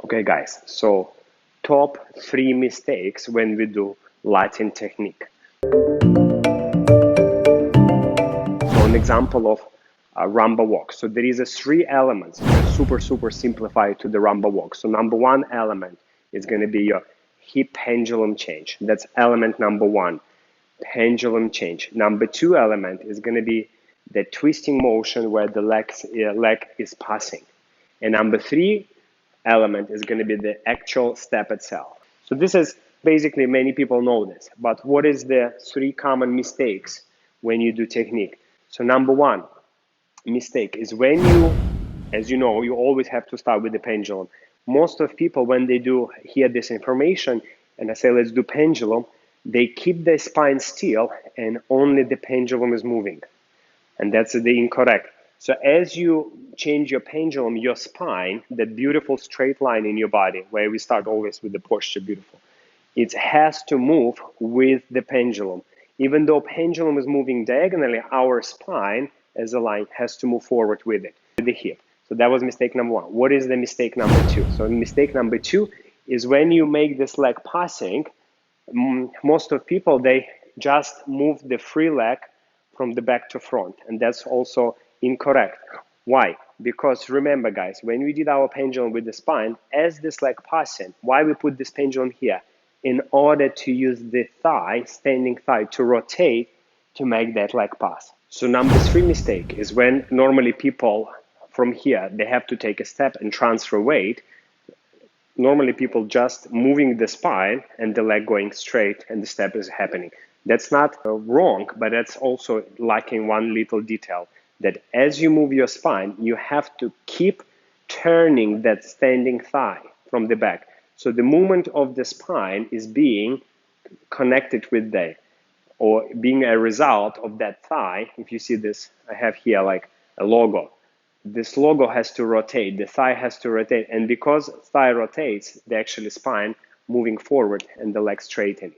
Okay, guys, so top 3 mistakes when we do Latin technique. So an example of a Rumba Walk. So there is 3 elements, super simplified to the Rumba Walk. So number 1 element is going to be your hip pendulum change. That's element number 1, pendulum change. Number 2 element is going to be the twisting motion where the leg is passing. And number 3 element is going to be the actual step itself. So this is basically, many people know this, but what is the 3 common mistakes when you do technique? So number 1 mistake is when you, as you know, you always have to start with the pendulum. Most of people, when they do hear this information and I say let's do pendulum, they keep their spine still and only the pendulum is moving, and that's the incorrect. So as you change your pendulum, your spine, that beautiful straight line in your body, where we start always with the posture, beautiful, it has to move with the pendulum. Even though pendulum is moving diagonally, our spine as a line has to move forward with it, with the hip. So that was mistake number 1. What is the mistake number 2? So mistake number 2 is when you make this leg passing, most of people, they just move the free leg from the back to front, and that's also incorrect. Why? Because remember, guys, when we did our pendulum with the spine, as this leg passing, why we put this pendulum here? In order to use the thigh, standing thigh, to rotate to make that leg pass. So number 3 mistake is when normally people from here, they have to take a step and transfer weight. Normally people just moving the spine and the leg going straight and the step is happening. That's not wrong, but that's also lacking one little detail, that as you move your spine, you have to keep turning that standing thigh from the back. So the movement of the spine is being connected with the, or being a result of that thigh. If you see this, I have here like a logo. This logo has to rotate, the thigh has to rotate, and because thigh rotates, the actual spine moving forward and the leg straightening.